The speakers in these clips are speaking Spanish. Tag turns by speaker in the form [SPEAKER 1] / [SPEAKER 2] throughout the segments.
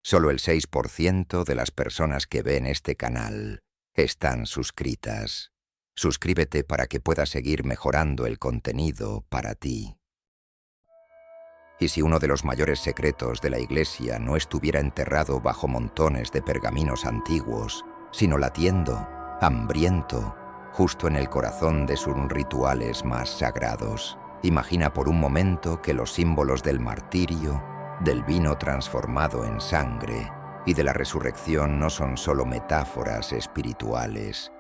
[SPEAKER 1] Solo el 6% de las personas que ven este canal están suscritas. Suscríbete para que puedas seguir mejorando el contenido para ti. Y si uno de los mayores secretos de la Iglesia no estuviera enterrado bajo montones de pergaminos antiguos, sino latiendo, hambriento, justo en el corazón de sus rituales más sagrados, imagina por un momento que los símbolos del martirio, del vino transformado en sangre y de la resurrección no son solo metáforas espirituales,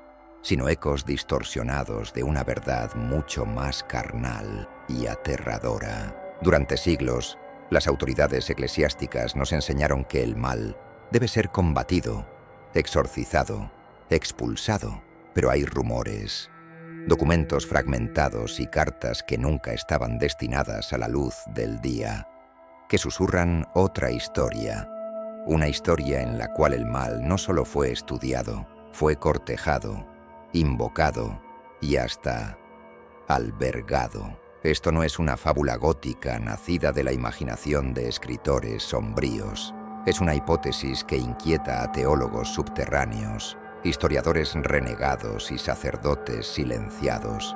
[SPEAKER 1] sino ecos distorsionados de una verdad mucho más carnal y aterradora. Durante siglos, las autoridades eclesiásticas nos enseñaron que el mal debe ser combatido, exorcizado, expulsado, pero hay rumores, documentos fragmentados y cartas que nunca estaban destinadas a la luz del día, que susurran otra historia, una historia en la cual el mal no solo fue estudiado, fue cortejado, invocado y hasta albergado. Esto no es una fábula gótica nacida de la imaginación de escritores sombríos. Es una hipótesis que inquieta a teólogos subterráneos, historiadores renegados y sacerdotes silenciados.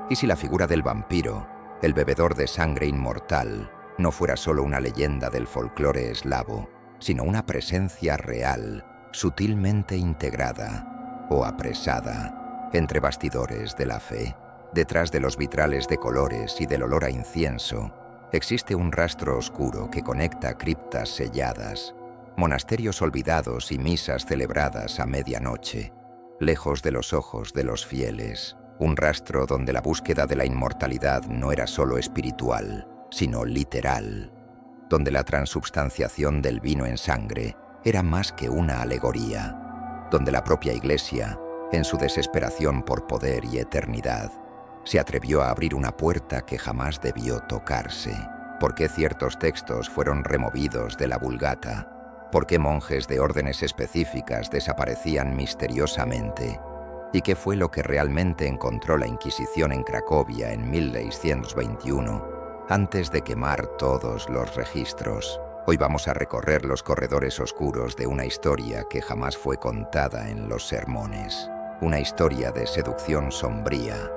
[SPEAKER 1] ¿Y si la figura del vampiro, el bebedor de sangre inmortal, no fuera solo una leyenda del folclore eslavo, sino una presencia real, sutilmente integrada o apresada entre bastidores de la fe? Detrás de los vitrales de colores y del olor a incienso, existe un rastro oscuro que conecta criptas selladas, monasterios olvidados y misas celebradas a medianoche, lejos de los ojos de los fieles. Un rastro donde la búsqueda de la inmortalidad no era solo espiritual, sino literal, donde la transubstanciación del vino en sangre era más que una alegoría, donde la propia Iglesia, en su desesperación por poder y eternidad, se atrevió a abrir una puerta que jamás debió tocarse. ¿Por qué ciertos textos fueron removidos de la Vulgata? ¿Por qué monjes de órdenes específicas desaparecían misteriosamente? ¿Y qué fue lo que realmente encontró la Inquisición en Cracovia en 1621, antes de quemar todos los registros? Hoy vamos a recorrer los corredores oscuros de una historia que jamás fue contada en los sermones. Una historia de seducción sombría,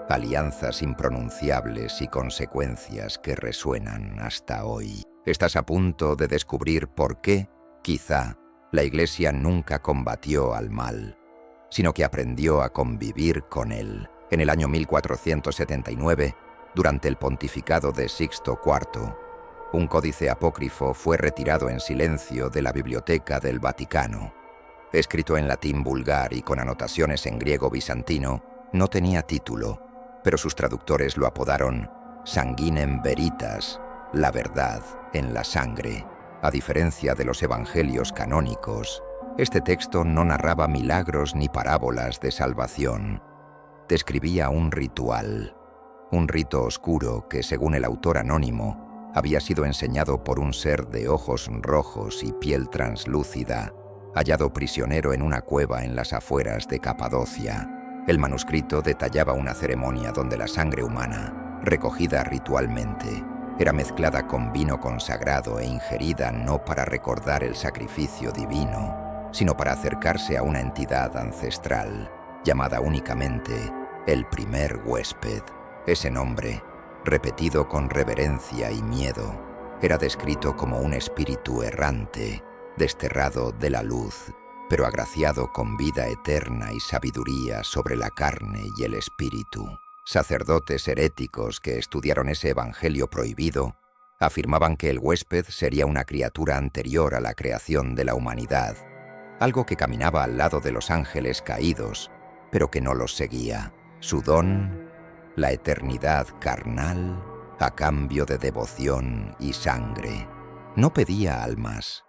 [SPEAKER 1] alianzas impronunciables y consecuencias que resuenan hasta hoy. Estás a punto de descubrir por qué, quizá, la Iglesia nunca combatió al mal, sino que aprendió a convivir con él. En el año 1479, durante el pontificado de Sixto IV, un códice apócrifo fue retirado en silencio de la biblioteca del Vaticano. Escrito en latín vulgar y con anotaciones en griego bizantino, no tenía título, pero sus traductores lo apodaron Sanguinem Veritas, la verdad en la sangre. A diferencia de los evangelios canónicos, este texto no narraba milagros ni parábolas de salvación. Describía un ritual, un rito oscuro que, según el autor anónimo, había sido enseñado por un ser de ojos rojos y piel translúcida, hallado prisionero en una cueva en las afueras de Capadocia. El manuscrito detallaba una ceremonia donde la sangre humana, recogida ritualmente, era mezclada con vino consagrado e ingerida no para recordar el sacrificio divino, sino para acercarse a una entidad ancestral, llamada únicamente el primer huésped. Ese nombre, repetido con reverencia y miedo, era descrito como un espíritu errante, desterrado de la luz, pero agraciado con vida eterna y sabiduría sobre la carne y el espíritu. Sacerdotes heréticos que estudiaron ese evangelio prohibido afirmaban que el huésped sería una criatura anterior a la creación de la humanidad, algo que caminaba al lado de los ángeles caídos, pero que no los seguía. Su don, la eternidad carnal, a cambio de devoción y sangre. No pedía almas,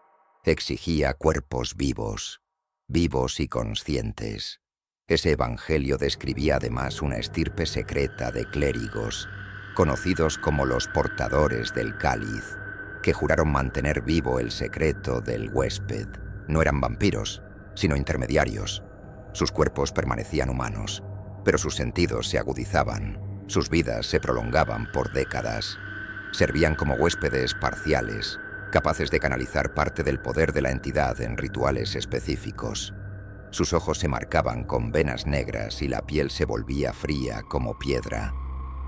[SPEAKER 1] exigía cuerpos vivos, vivos y conscientes. Ese evangelio describía además una estirpe secreta de clérigos, conocidos como los portadores del cáliz, que juraron mantener vivo el secreto del huésped. No eran vampiros, sino intermediarios. Sus cuerpos permanecían humanos, pero sus sentidos se agudizaban, sus vidas se prolongaban por décadas. Servían como huéspedes parciales, capaces de canalizar parte del poder de la entidad en rituales específicos. Sus ojos se marcaban con venas negras y la piel se volvía fría como piedra.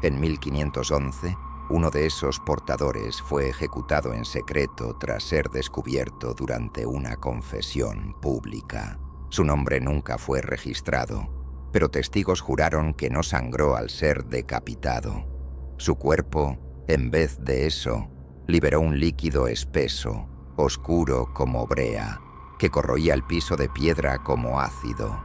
[SPEAKER 1] En 1511, uno de esos portadores fue ejecutado en secreto tras ser descubierto durante una confesión pública. Su nombre nunca fue registrado, pero testigos juraron que no sangró al ser decapitado. Su cuerpo, en vez de eso, liberó un líquido espeso, oscuro como brea, que corroía el piso de piedra como ácido.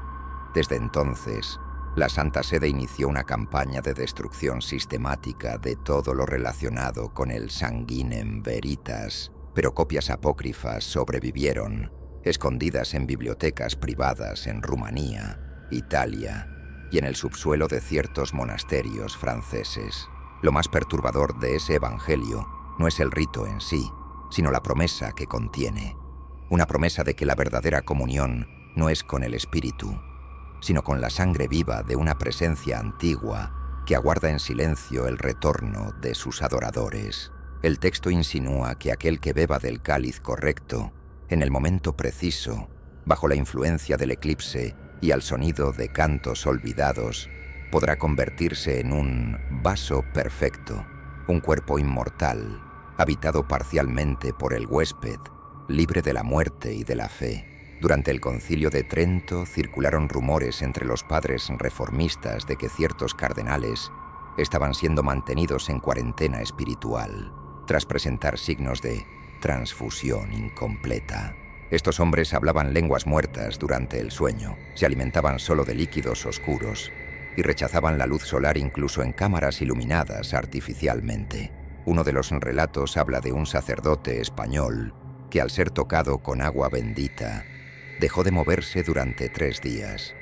[SPEAKER 1] Desde entonces, la Santa Sede inició una campaña de destrucción sistemática de todo lo relacionado con el Sanguinem Veritas, pero copias apócrifas sobrevivieron, escondidas en bibliotecas privadas en Rumanía, Italia y en el subsuelo de ciertos monasterios franceses. Lo más perturbador de ese evangelio no es el rito en sí, sino la promesa que contiene. Una promesa de que la verdadera comunión no es con el espíritu, sino con la sangre viva de una presencia antigua que aguarda en silencio el retorno de sus adoradores. El texto insinúa que aquel que beba del cáliz correcto, en el momento preciso, bajo la influencia del eclipse y al sonido de cantos olvidados, podrá convertirse en un vaso perfecto, un cuerpo inmortal, habitado parcialmente por el huésped, libre de la muerte y de la fe. Durante el Concilio de Trento circularon rumores entre los padres reformistas de que ciertos cardenales estaban siendo mantenidos en cuarentena espiritual, tras presentar signos de transfusión incompleta. Estos hombres hablaban lenguas muertas durante el sueño, se alimentaban solo de líquidos oscuros y rechazaban la luz solar incluso en cámaras iluminadas artificialmente. Uno de los relatos habla de un sacerdote español que al ser tocado con agua bendita, dejó de moverse durante 3 días,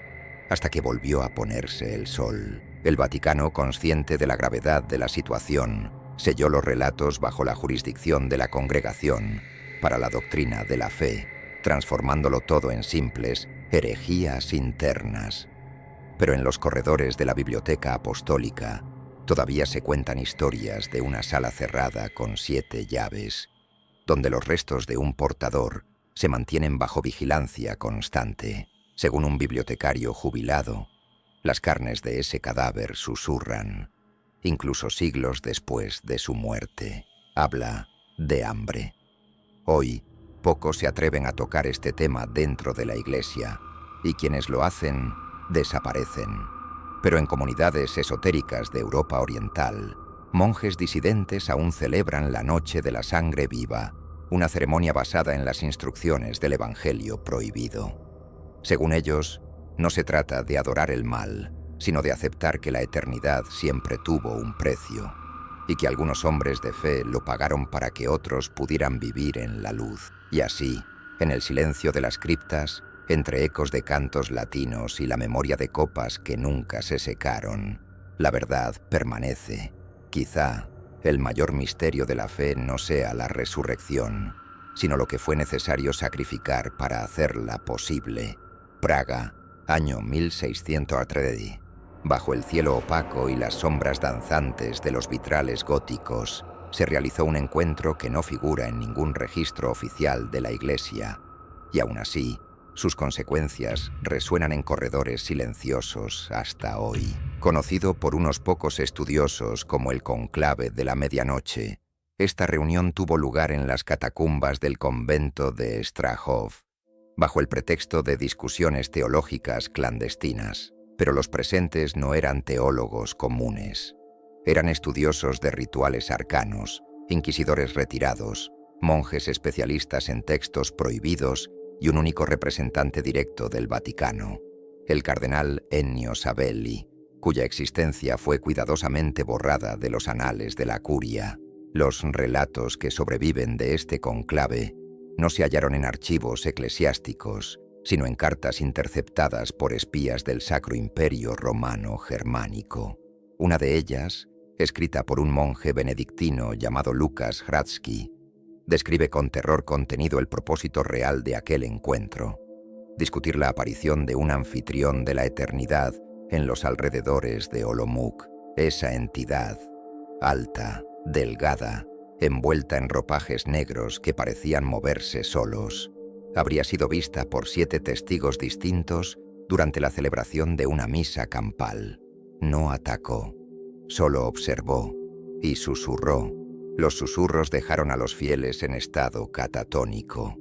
[SPEAKER 1] hasta que volvió a ponerse el sol. El Vaticano, consciente de la gravedad de la situación, selló los relatos bajo la jurisdicción de la Congregación para la Doctrina de la Fe, transformándolo todo en simples herejías internas. Pero en los corredores de la Biblioteca Apostólica todavía se cuentan historias de una sala cerrada con 7 llaves, donde los restos de un portador se mantienen bajo vigilancia constante. Según un bibliotecario jubilado, las carnes de ese cadáver susurran, incluso siglos después de su muerte. Habla de hambre. Hoy, pocos se atreven a tocar este tema dentro de la Iglesia, y quienes lo hacen, desaparecen. Pero en comunidades esotéricas de Europa Oriental, monjes disidentes aún celebran la Noche de la Sangre Viva, una ceremonia basada en las instrucciones del Evangelio prohibido. Según ellos, no se trata de adorar el mal, sino de aceptar que la eternidad siempre tuvo un precio, y que algunos hombres de fe lo pagaron para que otros pudieran vivir en la luz. Y así, en el silencio de las criptas, entre ecos de cantos latinos y la memoria de copas que nunca se secaron, la verdad permanece. Quizá el mayor misterio de la fe no sea la resurrección, sino lo que fue necesario sacrificar para hacerla posible. Praga, año 1603. Bajo el cielo opaco y las sombras danzantes de los vitrales góticos, se realizó un encuentro que no figura en ningún registro oficial de la Iglesia, y aún así, sus consecuencias resuenan en corredores silenciosos hasta hoy. Conocido por unos pocos estudiosos como el conclave de la medianoche, esta reunión tuvo lugar en las catacumbas del convento de Strahov, bajo el pretexto de discusiones teológicas clandestinas. Pero los presentes no eran teólogos comunes. Eran estudiosos de rituales arcanos, inquisidores retirados, monjes especialistas en textos prohibidos y un único representante directo del Vaticano, el cardenal Ennio Sabelli, cuya existencia fue cuidadosamente borrada de los anales de la curia. Los relatos que sobreviven de este conclave no se hallaron en archivos eclesiásticos, sino en cartas interceptadas por espías del Sacro Imperio Romano Germánico. Una de ellas, escrita por un monje benedictino llamado Lucas Hradsky, describe con terror contenido el propósito real de aquel encuentro: discutir la aparición de un anfitrión de la eternidad en los alrededores de Olomouc, esa entidad, alta, delgada, envuelta en ropajes negros que parecían moverse solos. Habría sido vista por 7 testigos distintos durante la celebración de una misa campal. No atacó, solo observó y susurró. Los susurros dejaron a los fieles en estado catatónico.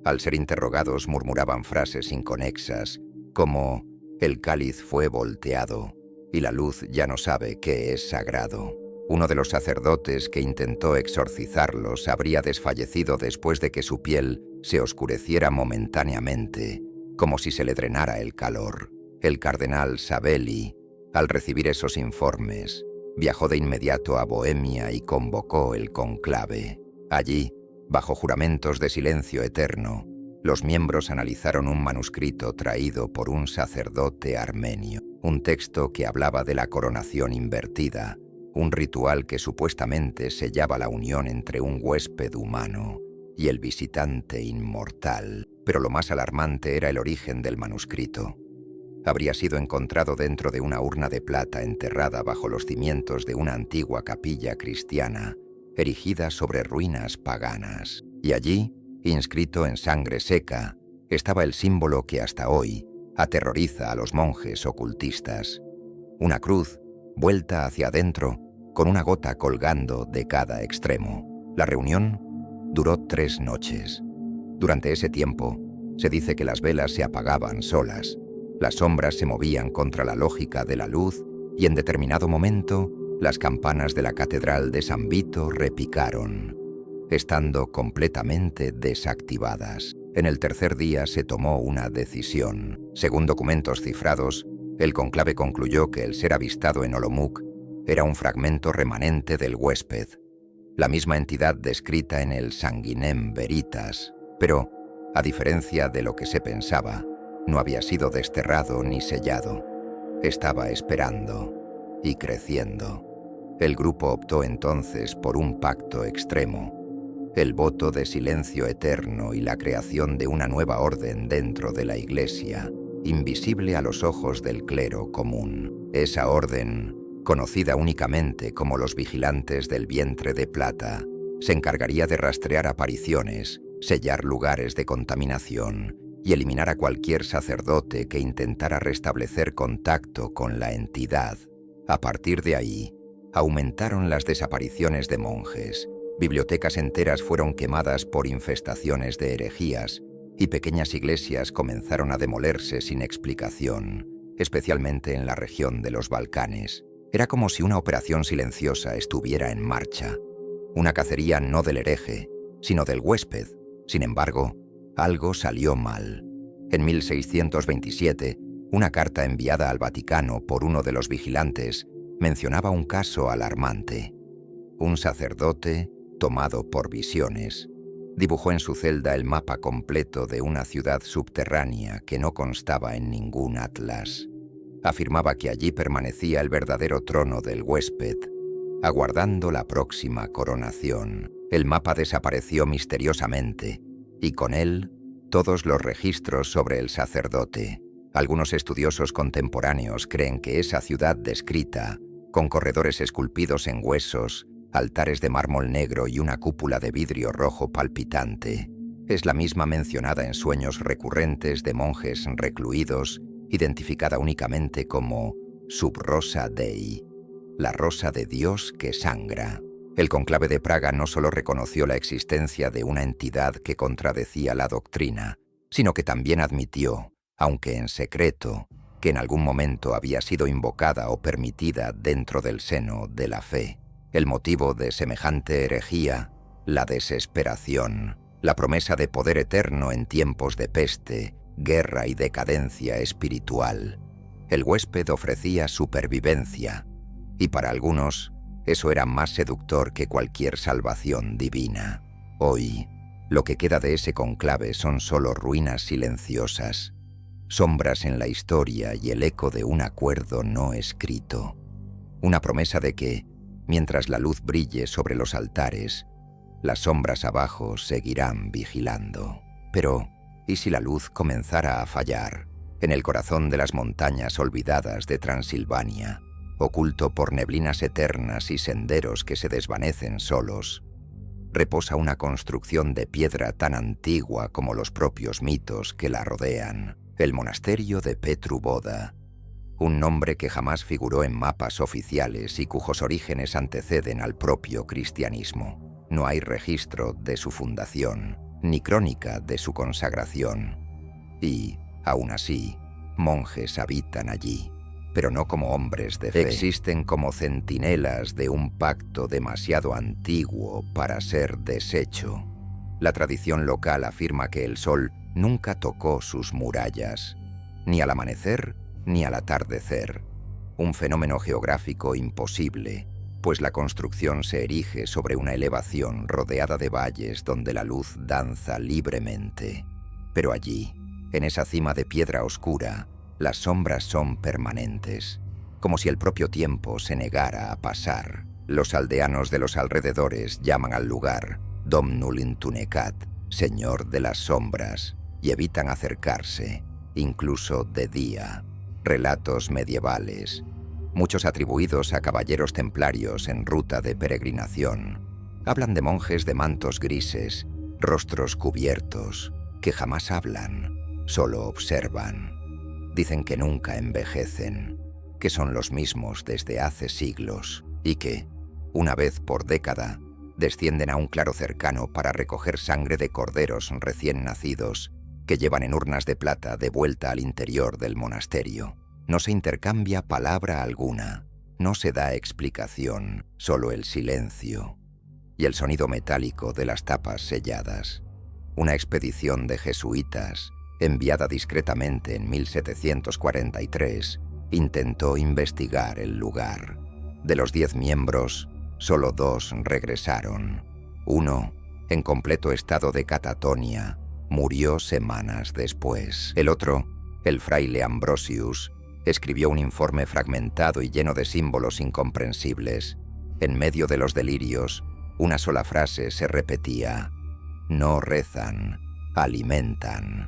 [SPEAKER 1] Al ser interrogados murmuraban frases inconexas, como «el cáliz fue volteado» y «la luz ya no sabe qué es sagrado». Uno de los sacerdotes que intentó exorcizarlos habría desfallecido después de que su piel se oscureciera momentáneamente, como si se le drenara el calor. El cardenal Savelli, al recibir esos informes, viajó de inmediato a Bohemia y convocó el conclave. Allí, bajo juramentos de silencio eterno, los miembros analizaron un manuscrito traído por un sacerdote armenio, un texto que hablaba de la coronación invertida, un ritual que supuestamente sellaba la unión entre un huésped humano y el visitante inmortal. Pero lo más alarmante era el origen del manuscrito. Habría sido encontrado dentro de una urna de plata enterrada bajo los cimientos de una antigua capilla cristiana, erigida sobre ruinas paganas. Y allí, inscrito en sangre seca, estaba el símbolo que hasta hoy aterroriza a los monjes ocultistas. Una cruz, vuelta hacia adentro, con una gota colgando de cada extremo. La reunión duró 3 noches. Durante ese tiempo, se dice que las velas se apagaban solas, las sombras se movían contra la lógica de la luz y en determinado momento las campanas de la catedral de San Vito repicaron, estando completamente desactivadas. En el tercer día se tomó una decisión. Según documentos cifrados, el conclave concluyó que el ser avistado en Olomouc era un fragmento remanente del huésped, la misma entidad descrita en el Sanguinem Veritas, pero, a diferencia de lo que se pensaba, no había sido desterrado ni sellado. Estaba esperando y creciendo. El grupo optó entonces por un pacto extremo, el voto de silencio eterno y la creación de una nueva orden dentro de la Iglesia, invisible a los ojos del clero común. Esa orden, conocida únicamente como los vigilantes del vientre de plata, se encargaría de rastrear apariciones, sellar lugares de contaminación y eliminar a cualquier sacerdote que intentara restablecer contacto con la entidad. A partir de ahí, aumentaron las desapariciones de monjes, bibliotecas enteras fueron quemadas por infestaciones de herejías y pequeñas iglesias comenzaron a demolerse sin explicación, especialmente en la región de los Balcanes. Era como si una operación silenciosa estuviera en marcha, una cacería no del hereje, sino del huésped. Sin embargo, algo salió mal. En 1627, una carta enviada al Vaticano por uno de los vigilantes mencionaba un caso alarmante. Un sacerdote, tomado por visiones, dibujó en su celda el mapa completo de una ciudad subterránea que no constaba en ningún atlas. Afirmaba que allí permanecía el verdadero trono del huésped, aguardando la próxima coronación. El mapa desapareció misteriosamente, y con él todos los registros sobre el sacerdote. Algunos estudiosos contemporáneos creen que esa ciudad descrita, con corredores esculpidos en huesos, altares de mármol negro y una cúpula de vidrio rojo palpitante, es la misma mencionada en sueños recurrentes de monjes recluidos, identificada únicamente como Sub Rosa Dei, la rosa de Dios que sangra. El conclave de Praga no solo reconoció la existencia de una entidad que contradecía la doctrina, sino que también admitió, aunque en secreto, que en algún momento había sido invocada o permitida dentro del seno de la fe. El motivo de semejante herejía, la desesperación, la promesa de poder eterno en tiempos de peste, guerra y decadencia espiritual. El huésped ofrecía supervivencia, y para algunos, eso era más seductor que cualquier salvación divina. Hoy, lo que queda de ese conclave son solo ruinas silenciosas, sombras en la historia y el eco de un acuerdo no escrito. Una promesa de que, mientras la luz brille sobre los altares, las sombras abajo seguirán vigilando. Pero, ¿y si la luz comenzara a fallar en el corazón de las montañas olvidadas de Transilvania, oculto por neblinas eternas y senderos que se desvanecen solos? reposa una construcción de piedra tan antigua como los propios mitos que la rodean, el monasterio de Petru Voda, un nombre que jamás figuró en mapas oficiales y cuyos orígenes anteceden al propio cristianismo. No hay registro de su fundación, ni crónica de su consagración. Y, aún así, monjes habitan allí, pero no como hombres de fe. Existen como centinelas de un pacto demasiado antiguo para ser deshecho. La tradición local afirma que el sol nunca tocó sus murallas, ni al amanecer ni al atardecer. Un fenómeno geográfico imposible, pues la construcción se erige sobre una elevación rodeada de valles donde la luz danza libremente. Pero allí, en esa cima de piedra oscura, las sombras son permanentes, como si el propio tiempo se negara a pasar. Los aldeanos de los alrededores llaman al lugar Domnul Intunecat, Señor de las Sombras, y evitan acercarse, incluso de día. Relatos medievales, muchos atribuidos a caballeros templarios en ruta de peregrinación, hablan de monjes de mantos grises, rostros cubiertos, que jamás hablan, solo observan. Dicen que nunca envejecen, que son los mismos desde hace siglos y que, una vez por década, descienden a un claro cercano para recoger sangre de corderos recién nacidos que llevan en urnas de plata de vuelta al interior del monasterio. No se intercambia palabra alguna, no se da explicación, solo el silencio y el sonido metálico de las tapas selladas. Una expedición de jesuitas, enviada discretamente en 1743, intentó investigar el lugar. De los 10 miembros, solo 2 regresaron. Uno, en completo estado de catatonia, murió semanas después. El otro, el fraile Ambrosius, escribió un informe fragmentado y lleno de símbolos incomprensibles. En medio de los delirios, una sola frase se repetía: no rezan, alimentan.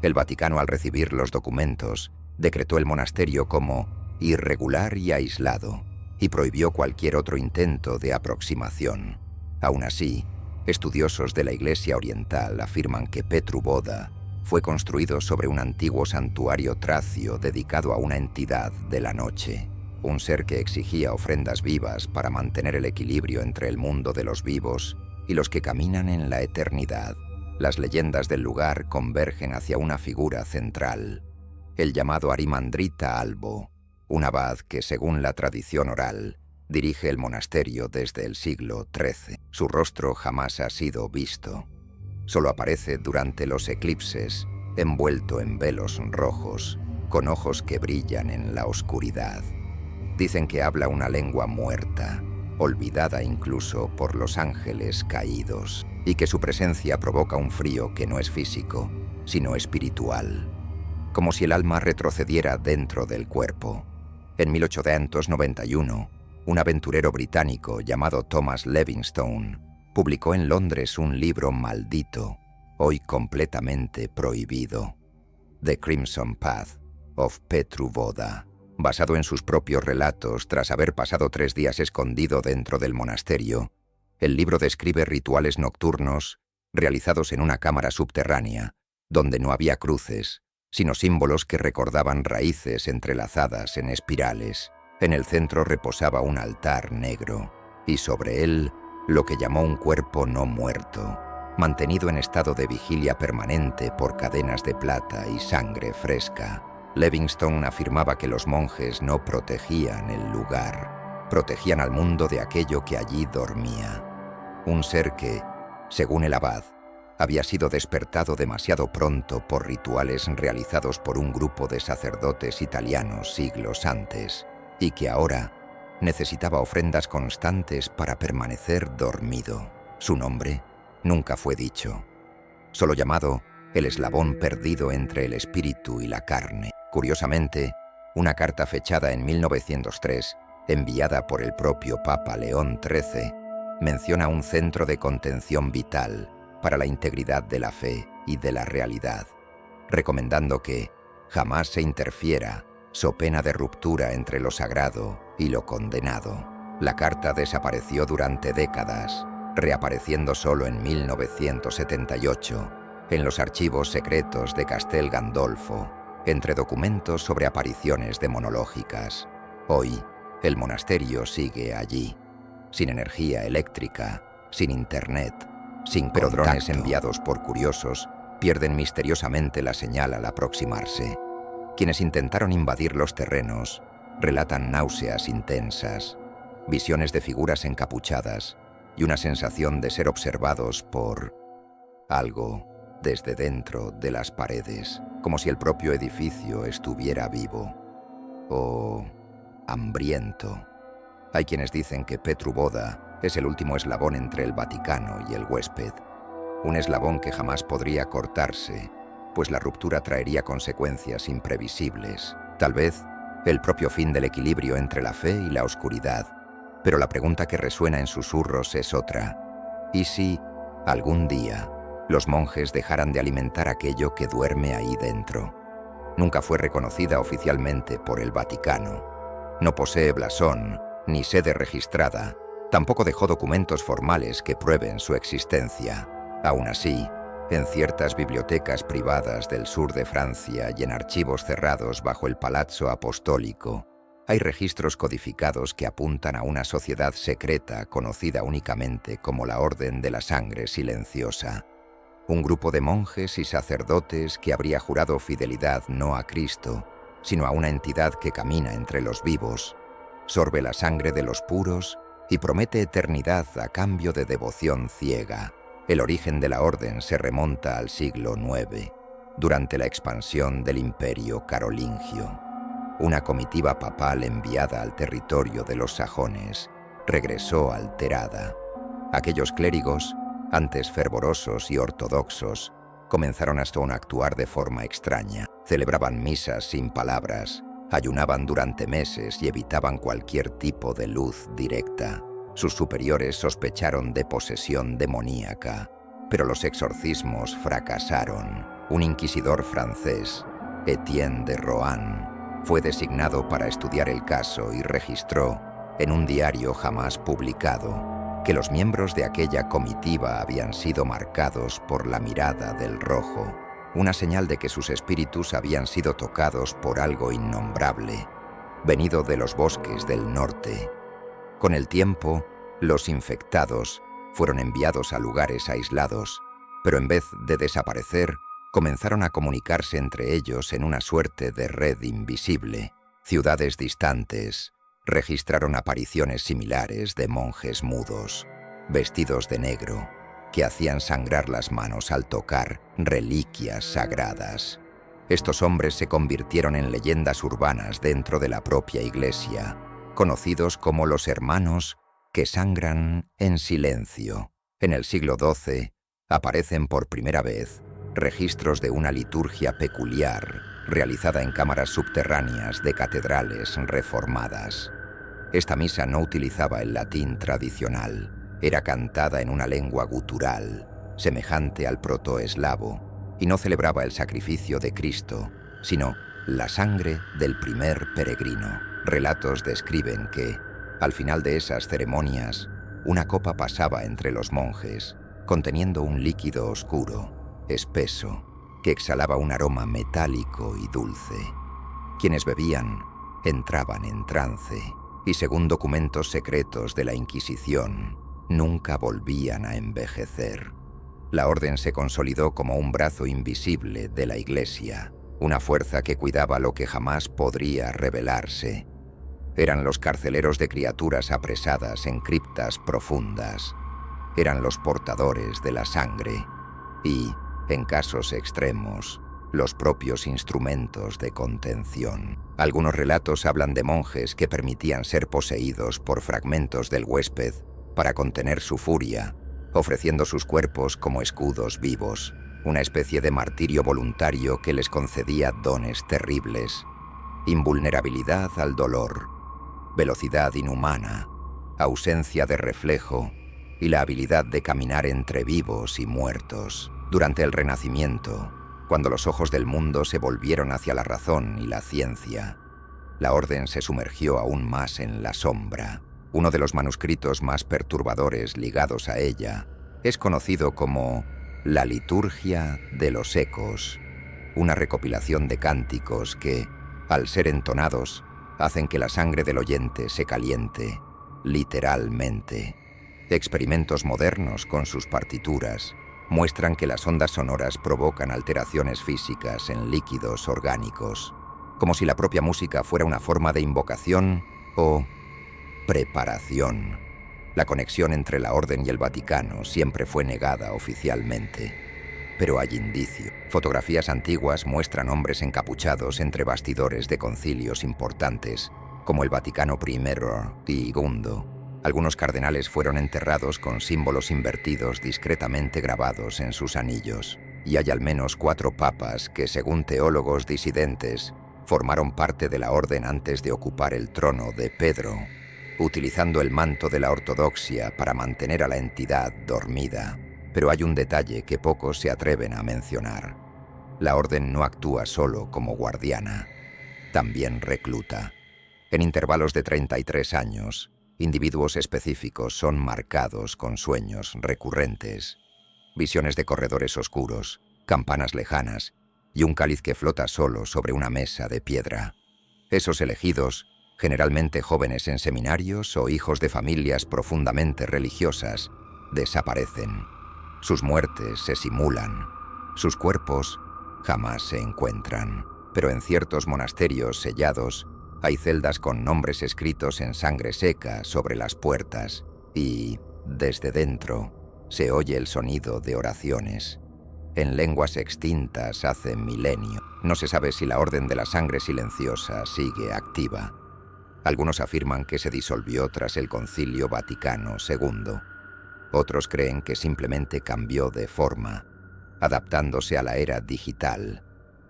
[SPEAKER 1] El Vaticano, al recibir los documentos, decretó el monasterio como irregular y aislado y prohibió cualquier otro intento de aproximación. Aún así, estudiosos de la Iglesia Oriental afirman que Petru Voda fue construido sobre un antiguo santuario tracio dedicado a una entidad de la noche, un ser que exigía ofrendas vivas para mantener el equilibrio entre el mundo de los vivos y los que caminan en la eternidad. Las leyendas del lugar convergen hacia una figura central, el llamado Arimandrita Albo, un abad que, según la tradición oral, dirige el monasterio desde el siglo XIII. Su rostro jamás ha sido visto. Solo aparece durante los eclipses, envuelto en velos rojos, con ojos que brillan en la oscuridad. Dicen que habla una lengua muerta, olvidada incluso por los ángeles caídos, y que su presencia provoca un frío que no es físico, sino espiritual, como si el alma retrocediera dentro del cuerpo. En 1891, un aventurero británico llamado Thomas Livingstone publicó en Londres un libro maldito, hoy completamente prohibido, The Crimson Path of Petru Voda, basado en sus propios relatos tras haber pasado 3 días escondido dentro del monasterio. El libro describe rituales nocturnos realizados en una cámara subterránea, donde no había cruces, sino símbolos que recordaban raíces entrelazadas en espirales. En el centro reposaba un altar negro, y sobre él lo que llamó un cuerpo no muerto, mantenido en estado de vigilia permanente por cadenas de plata y sangre fresca. Livingstone afirmaba que los monjes no protegían el lugar, protegían al mundo de aquello que allí dormía. Un ser que, según el abad, había sido despertado demasiado pronto por rituales realizados por un grupo de sacerdotes italianos siglos antes, y que ahora necesitaba ofrendas constantes para permanecer dormido. Su nombre nunca fue dicho, solo llamado el eslabón perdido entre el espíritu y la carne. Curiosamente, una carta fechada en 1903, enviada por el propio Papa León XIII, menciona un centro de contención vital para la integridad de la fe y de la realidad, recomendando que jamás se interfiera, so pena de ruptura entre lo sagrado y lo condenado. La carta desapareció durante décadas, reapareciendo solo en 1978 en los archivos secretos de Castel Gandolfo, entre documentos sobre apariciones demonológicas. Hoy, el monasterio sigue allí, sin energía eléctrica, sin internet, pero drones enviados por curiosos pierden misteriosamente la señal al aproximarse. Quienes intentaron invadir los terrenos relatan náuseas intensas, visiones de figuras encapuchadas y una sensación de ser observados por algo desde dentro de las paredes, como si el propio edificio estuviera vivo o hambriento. Hay quienes dicen que Petru Boda es el último eslabón entre el Vaticano y el huésped, un eslabón que jamás podría cortarse, pues la ruptura traería consecuencias imprevisibles, tal vez el propio fin del equilibrio entre la fe y la oscuridad. Pero la pregunta que resuena en susurros es otra: ¿y si, algún día, los monjes dejaran de alimentar aquello que duerme ahí dentro? Nunca fue reconocida oficialmente por el Vaticano. No posee blasón, ni sede registrada. Tampoco dejó documentos formales que prueben su existencia. Aún así, en ciertas bibliotecas privadas del sur de Francia y en archivos cerrados bajo el Palazzo Apostólico, hay registros codificados que apuntan a una sociedad secreta conocida únicamente como la Orden de la Sangre Silenciosa. Un grupo de monjes y sacerdotes que habría jurado fidelidad no a Cristo, sino a una entidad que camina entre los vivos, sorbe la sangre de los puros y promete eternidad a cambio de devoción ciega. El origen de la orden se remonta al siglo IX, durante la expansión del Imperio Carolingio. Una comitiva papal enviada al territorio de los sajones regresó alterada. Aquellos clérigos, antes fervorosos y ortodoxos, comenzaron a actuar de forma extraña. Celebraban misas sin palabras, ayunaban durante meses y evitaban cualquier tipo de luz directa. Sus superiores sospecharon de posesión demoníaca, pero los exorcismos fracasaron. Un inquisidor francés, Etienne de Rohan, fue designado para estudiar el caso y registró, en un diario jamás publicado, que los miembros de aquella comitiva habían sido marcados por la mirada del rojo, una señal de que sus espíritus habían sido tocados por algo innombrable, venido de los bosques del norte. Con el tiempo, los infectados fueron enviados a lugares aislados, pero en vez de desaparecer, comenzaron a comunicarse entre ellos en una suerte de red invisible. Ciudades distantes registraron apariciones similares de monjes mudos, vestidos de negro, que hacían sangrar las manos al tocar reliquias sagradas. Estos hombres se convirtieron en leyendas urbanas dentro de la propia iglesia, conocidos como los hermanos que sangran en silencio. En el siglo XII aparecen por primera vez registros de una liturgia peculiar realizada en cámaras subterráneas de catedrales reformadas. Esta misa no utilizaba el latín tradicional, era cantada en una lengua gutural, semejante al protoeslavo, y no celebraba el sacrificio de Cristo, sino la sangre del primer peregrino. Relatos describen que, al final de esas ceremonias, una copa pasaba entre los monjes, conteniendo un líquido oscuro, espeso, que exhalaba un aroma metálico y dulce. Quienes bebían entraban en trance y, según documentos secretos de la Inquisición, nunca volvían a envejecer. La orden se consolidó como un brazo invisible de la Iglesia, una fuerza que cuidaba lo que jamás podría revelarse. Eran los carceleros de criaturas apresadas en criptas profundas. Eran los portadores de la sangre y, en casos extremos, los propios instrumentos de contención. Algunos relatos hablan de monjes que permitían ser poseídos por fragmentos del huésped para contener su furia, ofreciendo sus cuerpos como escudos vivos, una especie de martirio voluntario que les concedía dones terribles: invulnerabilidad al dolor, velocidad inhumana, ausencia de reflejo y la habilidad de caminar entre vivos y muertos. Durante el Renacimiento, cuando los ojos del mundo se volvieron hacia la razón y la ciencia, la orden se sumergió aún más en la sombra. Uno de los manuscritos más perturbadores ligados a ella es conocido como la Liturgia de los Ecos, una recopilación de cánticos que, al ser entonados, hacen que la sangre del oyente se caliente, literalmente. Experimentos modernos con sus partituras muestran que las ondas sonoras provocan alteraciones físicas en líquidos orgánicos, como si la propia música fuera una forma de invocación o preparación. La conexión entre la Orden y el Vaticano siempre fue negada oficialmente, pero hay indicio. Fotografías antiguas muestran hombres encapuchados entre bastidores de concilios importantes, como el Vaticano I y II. Algunos cardenales fueron enterrados con símbolos invertidos discretamente grabados en sus anillos, y hay al menos 4 papas que, según teólogos disidentes, formaron parte de la orden antes de ocupar el trono de Pedro, utilizando el manto de la ortodoxia para mantener a la entidad dormida. Pero hay un detalle que pocos se atreven a mencionar. La orden no actúa solo como guardiana, también recluta. En intervalos de 33 años, individuos específicos son marcados con sueños recurrentes, visiones de corredores oscuros, campanas lejanas y un cáliz que flota solo sobre una mesa de piedra. Esos elegidos, generalmente jóvenes en seminarios o hijos de familias profundamente religiosas, desaparecen. Sus muertes se simulan, sus cuerpos jamás se encuentran, pero en ciertos monasterios sellados hay celdas con nombres escritos en sangre seca sobre las puertas y, desde dentro, se oye el sonido de oraciones. En lenguas extintas hace milenios. No se sabe si la Orden de la Sangre Silenciosa sigue activa. Algunos afirman que se disolvió tras el Concilio Vaticano II. Otros creen que simplemente cambió de forma, adaptándose a la era digital,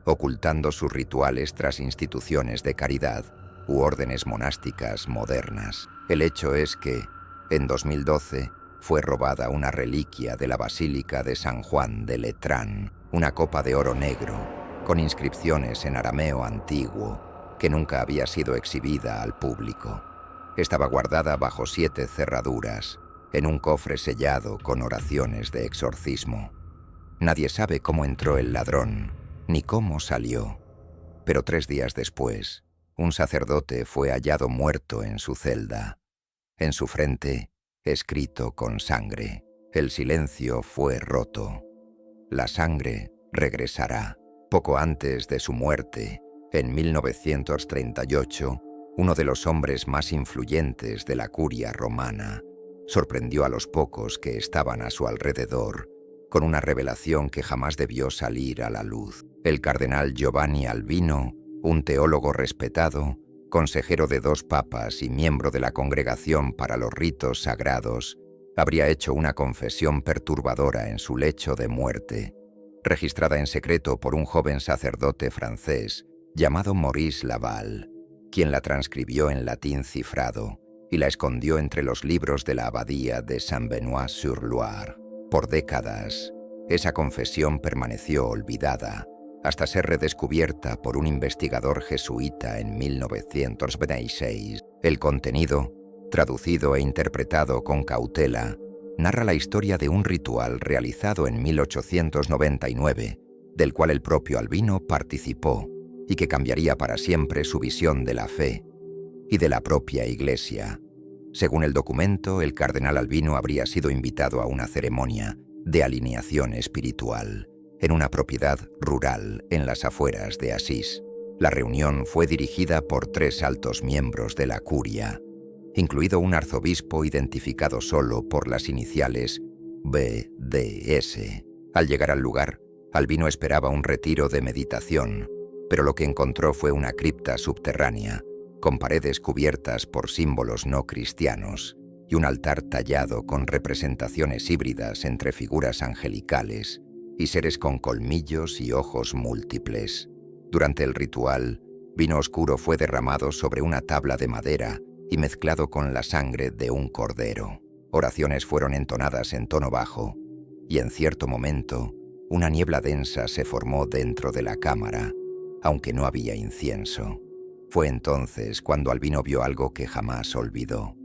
[SPEAKER 1] ocultando sus rituales tras instituciones de caridad u órdenes monásticas modernas. El hecho es que, en 2012, fue robada una reliquia de la Basílica de San Juan de Letrán, una copa de oro negro, con inscripciones en arameo antiguo, que nunca había sido exhibida al público. Estaba guardada bajo 7 cerraduras, en un cofre sellado con oraciones de exorcismo. Nadie sabe cómo entró el ladrón, ni cómo salió. Pero 3 días después, un sacerdote fue hallado muerto en su celda. En su frente, escrito con sangre, el silencio fue roto. La sangre regresará. Poco antes de su muerte, en 1938, uno de los hombres más influyentes de la curia romana sorprendió a los pocos que estaban a su alrededor con una revelación que jamás debió salir a la luz. El cardenal Giovanni Albino, un teólogo respetado, consejero de 2 papas y miembro de la Congregación para los Ritos Sagrados, habría hecho una confesión perturbadora en su lecho de muerte, registrada en secreto por un joven sacerdote francés llamado Maurice Laval, quien la transcribió en latín cifrado y la escondió entre los libros de la abadía de Saint-Benoît-sur-Loire. Por décadas, esa confesión permaneció olvidada, hasta ser redescubierta por un investigador jesuita en 1926. El contenido, traducido e interpretado con cautela, narra la historia de un ritual realizado en 1899, del cual el propio Albino participó y que cambiaría para siempre su visión de la fe y de la propia Iglesia. Según el documento, el cardenal Albino habría sido invitado a una ceremonia de alineación espiritual en una propiedad rural en las afueras de Asís. La reunión fue dirigida por 3 altos miembros de la curia, incluido un arzobispo identificado solo por las iniciales BDS. Al llegar al lugar, Albino esperaba un retiro de meditación, pero lo que encontró fue una cripta subterránea, con paredes cubiertas por símbolos no cristianos y un altar tallado con representaciones híbridas entre figuras angelicales y seres con colmillos y ojos múltiples. Durante el ritual, vino oscuro fue derramado sobre una tabla de madera y mezclado con la sangre de un cordero. Oraciones fueron entonadas en tono bajo, y en cierto momento, una niebla densa se formó dentro de la cámara, aunque no había incienso. Fue entonces cuando Albino vio algo que jamás olvidó: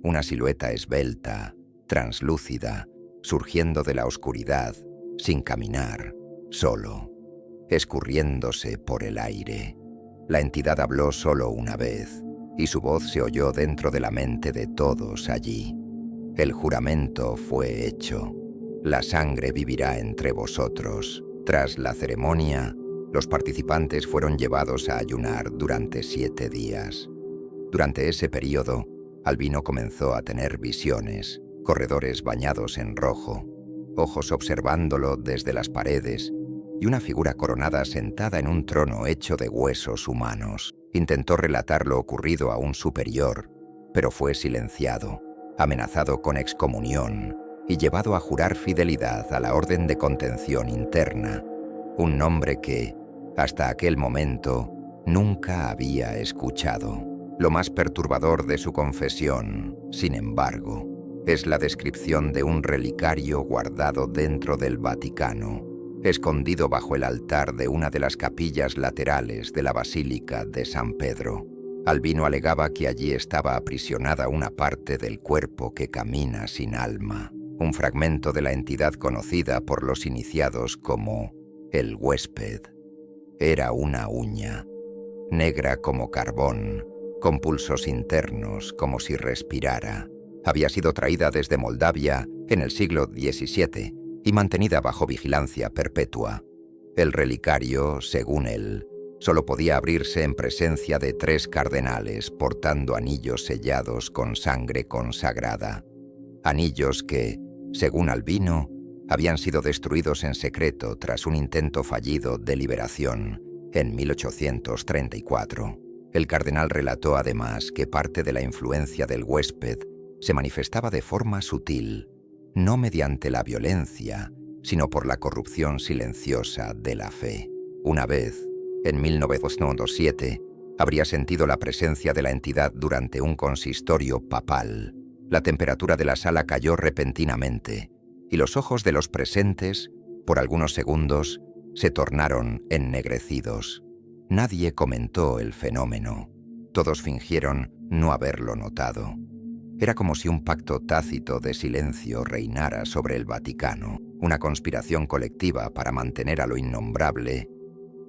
[SPEAKER 1] una silueta esbelta, translúcida, surgiendo de la oscuridad, sin caminar, solo, escurriéndose por el aire. La entidad habló solo una vez, y su voz se oyó dentro de la mente de todos allí. El juramento fue hecho. La sangre vivirá entre vosotros. Tras la ceremonia, los participantes fueron llevados a ayunar durante 7 días. Durante ese período, Albino comenzó a tener visiones, corredores bañados en rojo, ojos observándolo desde las paredes y una figura coronada sentada en un trono hecho de huesos humanos. Intentó relatar lo ocurrido a un superior, pero fue silenciado, amenazado con excomunión y llevado a jurar fidelidad a la orden de contención interna, un nombre que, hasta aquel momento, nunca había escuchado. Lo más perturbador de su confesión, sin embargo, es la descripción de un relicario guardado dentro del Vaticano, escondido bajo el altar de una de las capillas laterales de la Basílica de San Pedro. Albino alegaba que allí estaba aprisionada una parte del cuerpo que camina sin alma, un fragmento de la entidad conocida por los iniciados como el huésped. Era una uña, negra como carbón, con pulsos internos como si respirara. Había sido traída desde Moldavia en el siglo XVII y mantenida bajo vigilancia perpetua. El relicario, según él, solo podía abrirse en presencia de 3 cardenales portando anillos sellados con sangre consagrada. Anillos que, según Albino, habían sido destruidos en secreto tras un intento fallido de liberación en 1834. El cardenal relató además que parte de la influencia del huésped se manifestaba de forma sutil, no mediante la violencia, sino por la corrupción silenciosa de la fe. Una vez, en 1907, habría sentido la presencia de la entidad durante un consistorio papal. La temperatura de la sala cayó repentinamente, y los ojos de los presentes, por algunos segundos, se tornaron ennegrecidos. Nadie comentó el fenómeno. Todos fingieron no haberlo notado. Era como si un pacto tácito de silencio reinara sobre el Vaticano, una conspiración colectiva para mantener a lo innombrable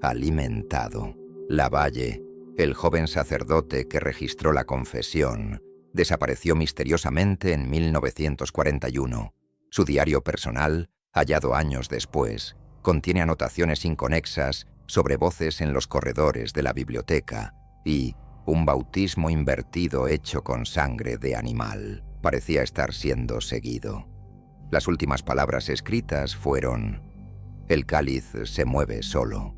[SPEAKER 1] alimentado. Lavalle, el joven sacerdote que registró la confesión, desapareció misteriosamente en 1941. Su diario personal, hallado años después, contiene anotaciones inconexas sobre voces en los corredores de la biblioteca y un bautismo invertido hecho con sangre de animal. Parecía estar siendo seguido. Las últimas palabras escritas fueron: «El cáliz se mueve solo.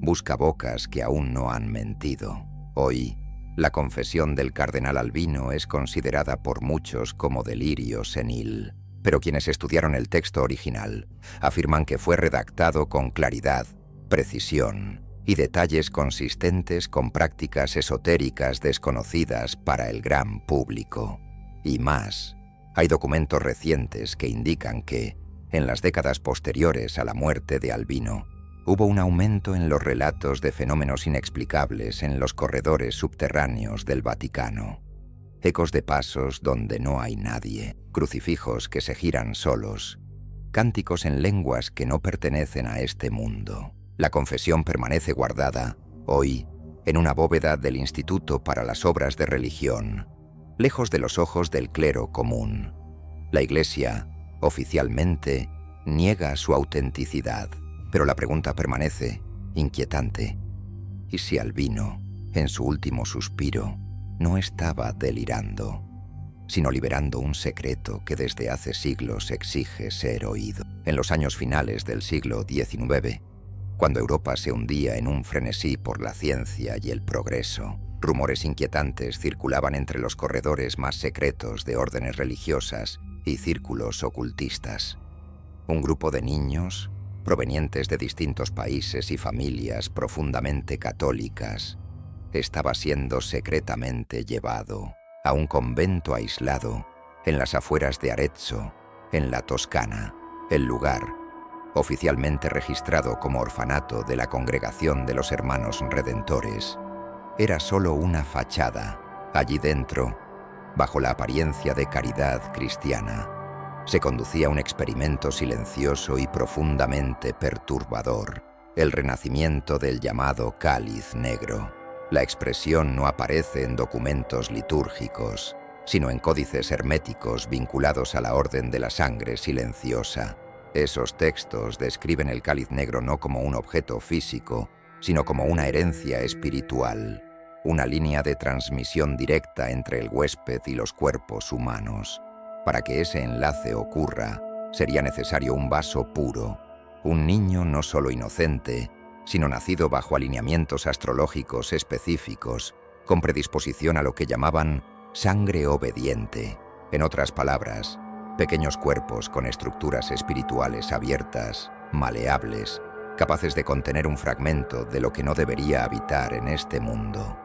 [SPEAKER 1] Busca bocas que aún no han mentido». Hoy, la confesión del cardenal Albino es considerada por muchos como delirio senil, pero quienes estudiaron el texto original afirman que fue redactado con claridad, precisión y detalles consistentes con prácticas esotéricas desconocidas para el gran público. Y más, hay documentos recientes que indican que, en las décadas posteriores a la muerte de Albino, hubo un aumento en los relatos de fenómenos inexplicables en los corredores subterráneos del Vaticano. Ecos de pasos donde no hay nadie, crucifijos que se giran solos, cánticos en lenguas que no pertenecen a este mundo. La confesión permanece guardada, hoy, en una bóveda del Instituto para las Obras de Religión, lejos de los ojos del clero común. La Iglesia, oficialmente, niega su autenticidad, pero la pregunta permanece, inquietante. ¿Y si Albino, en su último suspiro, no estaba delirando, sino liberando un secreto que desde hace siglos exige ser oído? En los años finales del siglo XIX, cuando Europa se hundía en un frenesí por la ciencia y el progreso, rumores inquietantes circulaban entre los corredores más secretos de órdenes religiosas y círculos ocultistas. Un grupo de niños, provenientes de distintos países y familias profundamente católicas, estaba siendo secretamente llevado a un convento aislado en las afueras de Arezzo, en la Toscana, el lugar oficialmente registrado como orfanato de la Congregación de los Hermanos Redentores. Era solo una fachada. Allí dentro, bajo la apariencia de caridad cristiana, se conducía un experimento silencioso y profundamente perturbador, el renacimiento del llamado cáliz negro. La expresión no aparece en documentos litúrgicos, sino en códices herméticos vinculados a la Orden de la Sangre Silenciosa. Esos textos describen el cáliz negro no como un objeto físico, sino como una herencia espiritual, una línea de transmisión directa entre el huésped y los cuerpos humanos. Para que ese enlace ocurra, sería necesario un vaso puro, un niño no solo inocente, sino nacido bajo alineamientos astrológicos específicos, con predisposición a lo que llamaban sangre obediente. En otras palabras, pequeños cuerpos con estructuras espirituales abiertas, maleables, capaces de contener un fragmento de lo que no debería habitar en este mundo.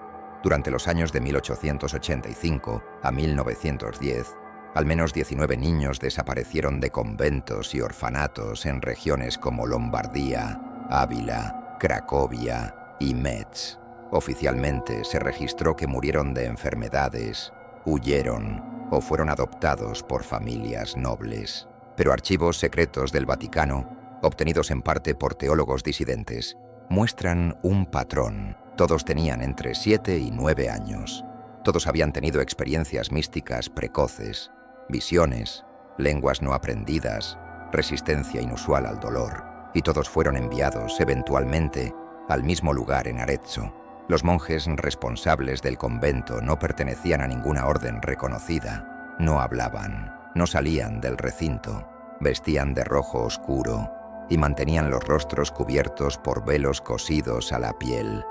[SPEAKER 1] Durante los años de 1885 a 1910, al menos 19 niños desaparecieron de conventos y orfanatos en regiones como Lombardía, Ávila, Cracovia y Metz. Oficialmente se registró que murieron de enfermedades, huyeron o fueron adoptados por familias nobles. Pero archivos secretos del Vaticano, obtenidos en parte por teólogos disidentes, muestran un patrón. Todos tenían entre 7 y 9 años. Todos habían tenido experiencias místicas precoces, visiones, lenguas no aprendidas, resistencia inusual al dolor, y todos fueron enviados, eventualmente, al mismo lugar en Arezzo. Los monjes responsables del convento no pertenecían a ninguna orden reconocida, no hablaban, no salían del recinto, vestían de rojo oscuro y mantenían los rostros cubiertos por velos cosidos a la piel.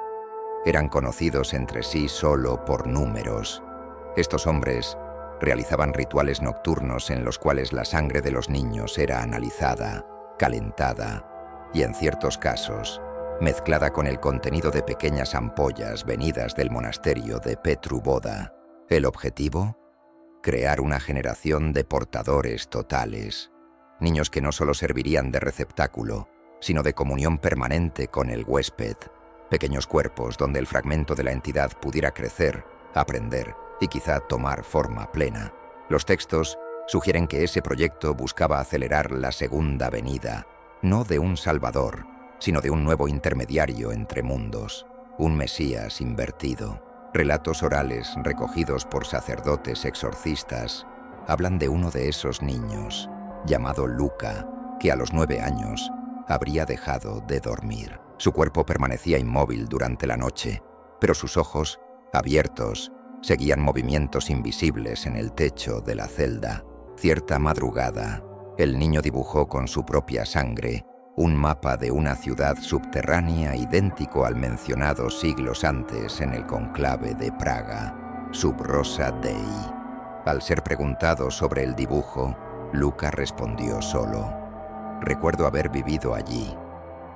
[SPEAKER 1] Eran conocidos entre sí solo por números. Estos hombres realizaban rituales nocturnos en los cuales la sangre de los niños era analizada, calentada y, en ciertos casos, mezclada con el contenido de pequeñas ampollas venidas del monasterio de Petru Voda. ¿El objetivo? Crear una generación de portadores totales, niños que no solo servirían de receptáculo, sino de comunión permanente con el huésped, pequeños cuerpos donde el fragmento de la entidad pudiera crecer, aprender y quizá tomar forma plena. Los textos sugieren que ese proyecto buscaba acelerar la segunda venida, no de un Salvador, sino de un nuevo intermediario entre mundos, un Mesías invertido. Relatos orales recogidos por sacerdotes exorcistas hablan de uno de esos niños, llamado Luca, que a los 9 años habría dejado de dormir. Su cuerpo permanecía inmóvil durante la noche, pero sus ojos, abiertos, seguían movimientos invisibles en el techo de la celda. Cierta madrugada, el niño dibujó con su propia sangre un mapa de una ciudad subterránea idéntico al mencionado siglos antes en el conclave de Praga, Sub Rosa Dei. Al ser preguntado sobre el dibujo, Luca respondió solo: «Recuerdo haber vivido allí,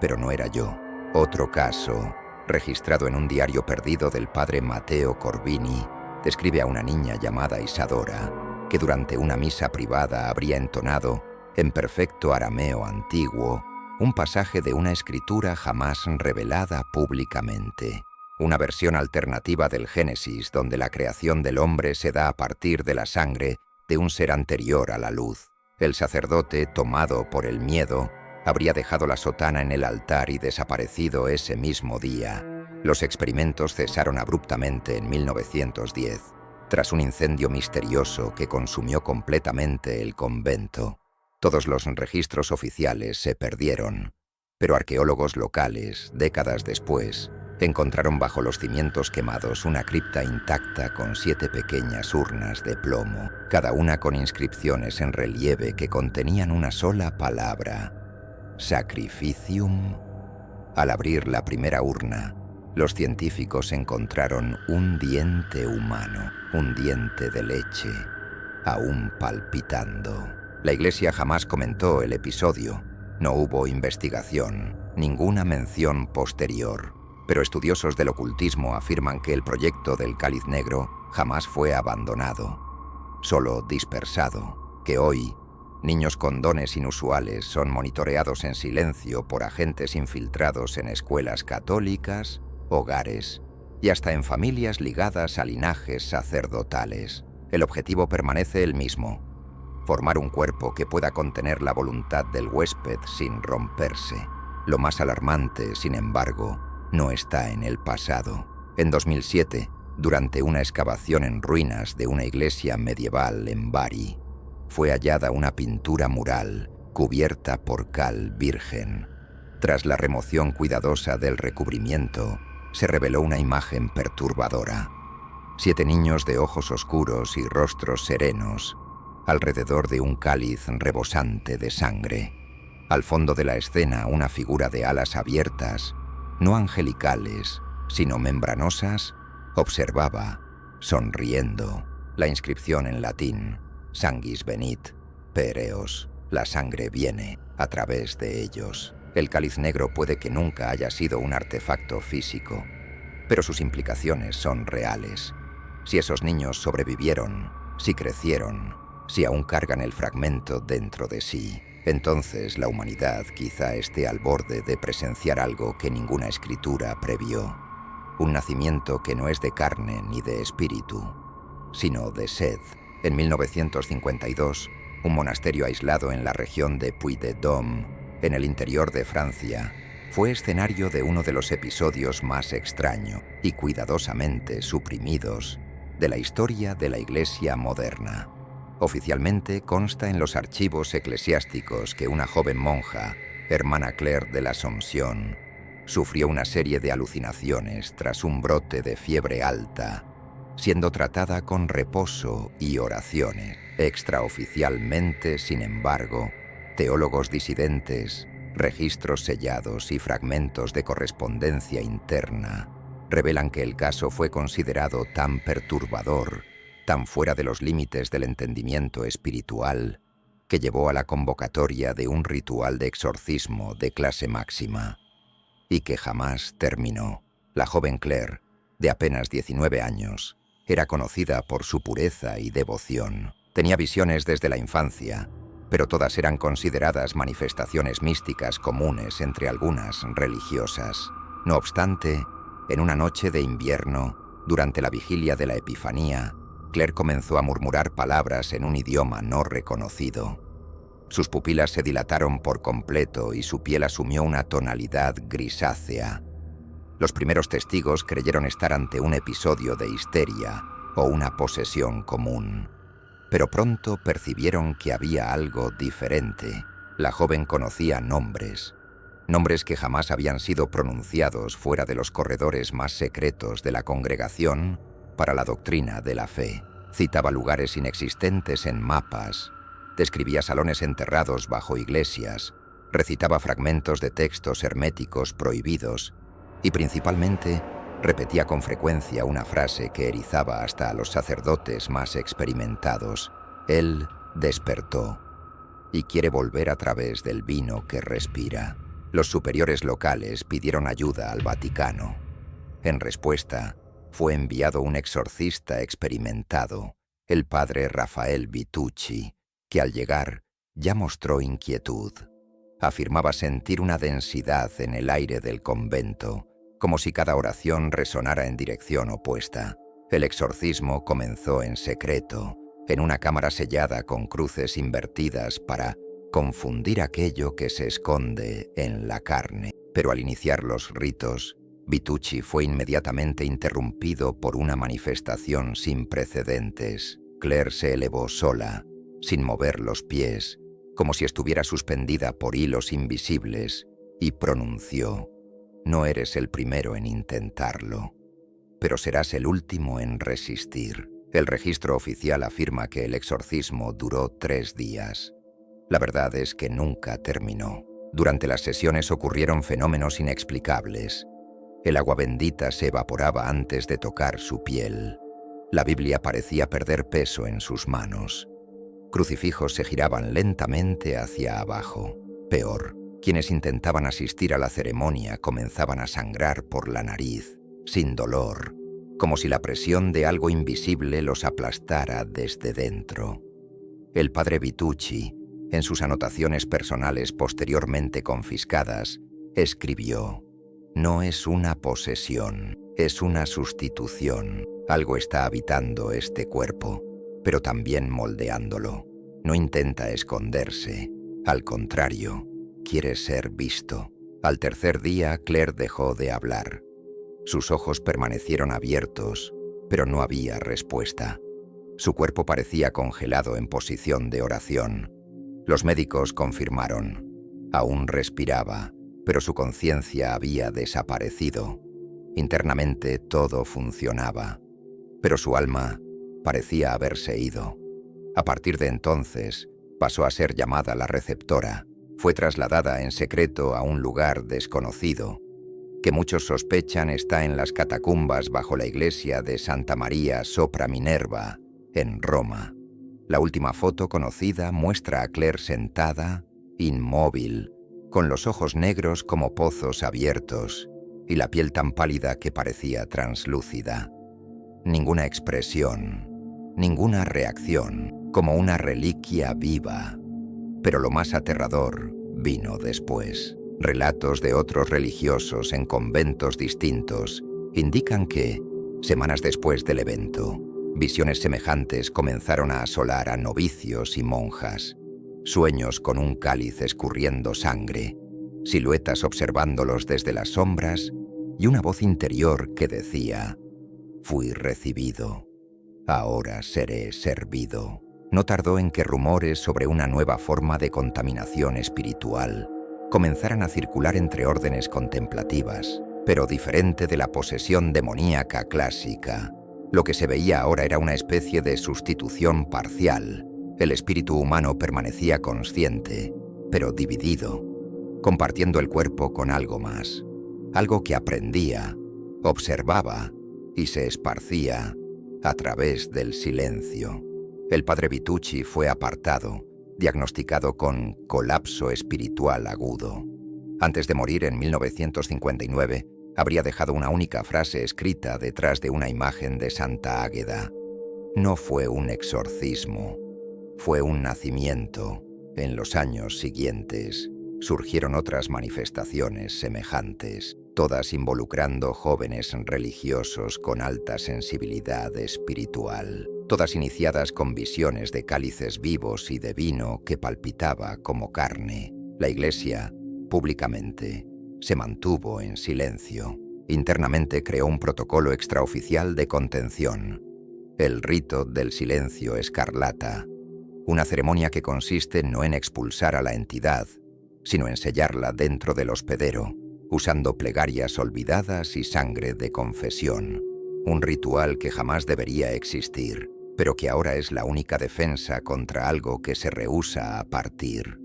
[SPEAKER 1] pero no era yo». Otro caso, registrado en un diario perdido del padre Matteo Corbini, describe a una niña llamada Isadora, que durante una misa privada habría entonado, en perfecto arameo antiguo, un pasaje de una escritura jamás revelada públicamente, una versión alternativa del Génesis donde la creación del hombre se da a partir de la sangre de un ser anterior a la luz. El sacerdote, tomado por el miedo, habría dejado la sotana en el altar y desaparecido ese mismo día. Los experimentos cesaron abruptamente en 1910, tras un incendio misterioso que consumió completamente el convento. Todos los registros oficiales se perdieron, pero arqueólogos locales, décadas después, encontraron bajo los cimientos quemados una cripta intacta con 7 pequeñas urnas de plomo, cada una con inscripciones en relieve que contenían una sola palabra: Sacrificium. Al abrir la primera urna, los científicos encontraron un diente humano, un diente de leche, aún palpitando. La Iglesia jamás comentó el episodio, no hubo investigación, ninguna mención posterior, pero estudiosos del ocultismo afirman que el proyecto del cáliz negro jamás fue abandonado, solo dispersado, que hoy niños con dones inusuales son monitoreados en silencio por agentes infiltrados en escuelas católicas, hogares y hasta en familias ligadas a linajes sacerdotales. El objetivo permanece el mismo: formar un cuerpo que pueda contener la voluntad del huésped sin romperse. Lo más alarmante, sin embargo, no está en el pasado. En 2007, durante una excavación en ruinas de una iglesia medieval en Bari, fue hallada una pintura mural cubierta por cal virgen. Tras la remoción cuidadosa del recubrimiento, se reveló una imagen perturbadora. 7 niños de ojos oscuros y rostros serenos, alrededor de un cáliz rebosante de sangre. Al fondo de la escena, una figura de alas abiertas, no angelicales, sino membranosas, observaba, sonriendo, la inscripción en latín: Sanguis venit, pereos, la sangre viene a través de ellos. El cáliz negro puede que nunca haya sido un artefacto físico, pero sus implicaciones son reales. Si esos niños sobrevivieron, si crecieron, si aún cargan el fragmento dentro de sí, entonces la humanidad quizá esté al borde de presenciar algo que ninguna escritura previó. Un nacimiento que no es de carne ni de espíritu, sino de sed. En 1952, un monasterio aislado en la región de Puy-de-Dôme, en el interior de Francia, fue escenario de uno de los episodios más extraños y cuidadosamente suprimidos de la historia de la Iglesia moderna. Oficialmente consta en los archivos eclesiásticos que una joven monja, hermana Claire de la Asompción, sufrió una serie de alucinaciones tras un brote de fiebre alta, siendo tratada con reposo y oraciones. Extraoficialmente, sin embargo, teólogos disidentes, registros sellados y fragmentos de correspondencia interna revelan que el caso fue considerado tan perturbador, tan fuera de los límites del entendimiento espiritual, que llevó a la convocatoria de un ritual de exorcismo de clase máxima, y que jamás terminó. La joven Claire, de apenas 19 años, era conocida por su pureza y devoción. Tenía visiones desde la infancia, pero todas eran consideradas manifestaciones místicas comunes entre algunas religiosas. No obstante, en una noche de invierno, durante la vigilia de la Epifanía, Claire comenzó a murmurar palabras en un idioma no reconocido. Sus pupilas se dilataron por completo y su piel asumió una tonalidad grisácea. Los primeros testigos creyeron estar ante un episodio de histeria o una posesión común, pero pronto percibieron que había algo diferente. La joven conocía nombres que jamás habían sido pronunciados fuera de los corredores más secretos de la Congregación para la Doctrina de la Fe. Citaba lugares inexistentes en mapas, describía salones enterrados bajo iglesias, recitaba fragmentos de textos herméticos prohibidos y principalmente repetía con frecuencia una frase que erizaba hasta a los sacerdotes más experimentados: Él despertó y quiere volver a través del vino que respira. Los superiores locales pidieron ayuda al Vaticano. En respuesta, fue enviado un exorcista experimentado, el padre Rafael Vitucci, que al llegar ya mostró inquietud. Afirmaba sentir una densidad en el aire del convento, como si cada oración resonara en dirección opuesta. El exorcismo comenzó en secreto, en una cámara sellada con cruces invertidas para confundir aquello que se esconde en la carne. Pero al iniciar los ritos, Vitucci fue inmediatamente interrumpido por una manifestación sin precedentes. Claire se elevó sola, sin mover los pies, como si estuviera suspendida por hilos invisibles, y pronunció: «No eres el primero en intentarlo, pero serás el último en resistir». El registro oficial afirma que el exorcismo duró 3 días. La verdad es que nunca terminó. Durante las sesiones ocurrieron fenómenos inexplicables. El agua bendita se evaporaba antes de tocar su piel. La Biblia parecía perder peso en sus manos. Crucifijos se giraban lentamente hacia abajo. Peor, quienes intentaban asistir a la ceremonia comenzaban a sangrar por la nariz, sin dolor, como si la presión de algo invisible los aplastara desde dentro. El padre Vitucci, en sus anotaciones personales posteriormente confiscadas, escribió: «No es una posesión, es una sustitución. Algo está habitando este cuerpo. pero también moldeándolo. No intenta esconderse, al contrario, quiere ser visto. Al tercer día, Claire dejó de hablar. Sus ojos permanecieron abiertos, pero no había respuesta. Su cuerpo parecía congelado en posición de oración. Los médicos confirmaron. Aún respiraba, pero su conciencia había desaparecido. Internamente todo funcionaba, pero su alma parecía haberse ido. A partir de entonces, pasó a ser llamada la receptora. Fue trasladada en secreto a un lugar desconocido, que muchos sospechan está en las catacumbas bajo la iglesia de Santa María sopra Minerva, en Roma. La última foto conocida muestra a Claire sentada, inmóvil, con los ojos negros como pozos abiertos y la piel tan pálida que parecía translúcida. Ninguna expresión, ninguna reacción, como una reliquia viva. Pero lo más aterrador vino después. Relatos de otros religiosos en conventos distintos indican que, semanas después del evento, visiones semejantes comenzaron a asolar a novicios y monjas. Sueños con un cáliz escurriendo sangre, siluetas observándolos desde las sombras y una voz interior que decía: «Fui recibido, ahora seré servido». No tardó en que rumores sobre una nueva forma de contaminación espiritual comenzaran a circular entre órdenes contemplativas, pero diferente de la posesión demoníaca clásica. Lo que se veía ahora era una especie de sustitución parcial. El espíritu humano permanecía consciente, pero dividido, compartiendo el cuerpo con algo más, algo que aprendía, observaba y se esparcía a través del silencio. El padre Vitucci fue apartado, diagnosticado con colapso espiritual agudo. Antes de morir en 1959, habría dejado una única frase escrita detrás de una imagen de Santa Águeda. No fue un exorcismo, fue un nacimiento. En los años siguientes surgieron otras manifestaciones semejantes, todas involucrando jóvenes religiosos con alta sensibilidad espiritual, todas iniciadas con visiones de cálices vivos y de vino que palpitaba como carne. La Iglesia, públicamente, se mantuvo en silencio. Internamente creó un protocolo extraoficial de contención, el rito del silencio escarlata, una ceremonia que consiste no en expulsar a la entidad, sino en sellarla dentro del hospedero, usando plegarias olvidadas y sangre de confesión. Un ritual que jamás debería existir, pero que ahora es la única defensa contra algo que se rehúsa a partir.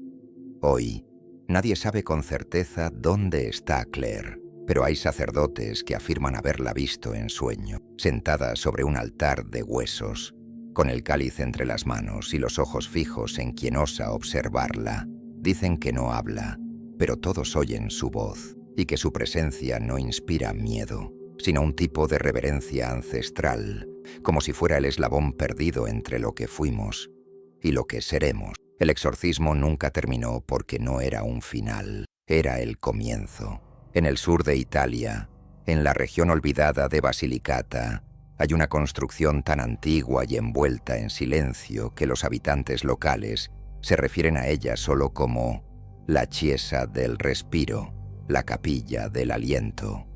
[SPEAKER 1] Hoy, nadie sabe con certeza dónde está Claire, pero hay sacerdotes que afirman haberla visto en sueño, sentada sobre un altar de huesos, con el cáliz entre las manos y los ojos fijos en quien osa observarla. Dicen que no habla, pero todos oyen su voz, y que su presencia no inspira miedo, sino un tipo de reverencia ancestral, como si fuera el eslabón perdido entre lo que fuimos y lo que seremos. El exorcismo nunca terminó porque no era un final, era el comienzo. En el sur de Italia, en la región olvidada de Basilicata, hay una construcción tan antigua y envuelta en silencio que los habitantes locales se refieren a ella solo como la Chiesa del Respiro, la capilla del aliento.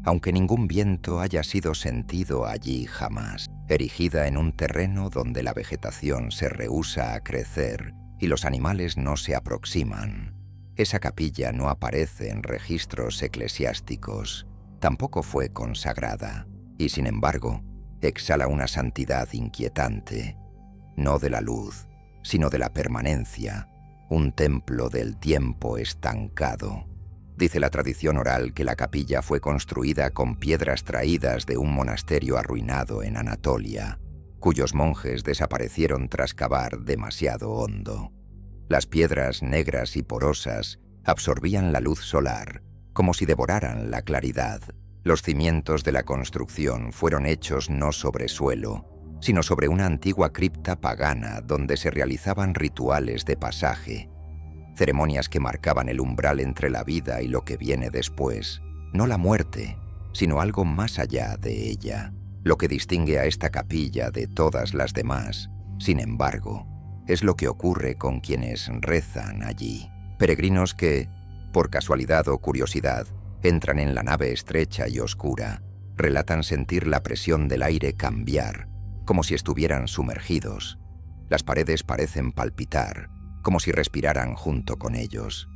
[SPEAKER 1] Aunque ningún viento haya sido sentido allí jamás, erigida en un terreno donde la vegetación se rehúsa a crecer y los animales no se aproximan, esa capilla no aparece en registros eclesiásticos, tampoco fue consagrada, y sin embargo, exhala una santidad inquietante, no de la luz, sino de la permanencia, un templo del tiempo estancado. Dice la tradición oral que la capilla fue construida con piedras traídas de un monasterio arruinado en Anatolia, cuyos monjes desaparecieron tras cavar demasiado hondo. Las piedras negras y porosas absorbían la luz solar, como si devoraran la claridad. Los cimientos de la construcción fueron hechos no sobre suelo, sino sobre una antigua cripta pagana donde se realizaban rituales de pasaje, ceremonias que marcaban el umbral entre la vida y lo que viene después, no la muerte, sino algo más allá de ella. Lo que distingue a esta capilla de todas las demás Sin embargo, es lo que ocurre con quienes rezan allí. Peregrinos que, por casualidad o curiosidad, entran en la nave estrecha y oscura, relatan sentir la presión del aire cambiar, como si estuvieran sumergidos. Las paredes parecen palpitar, como si respiraran junto con ellos.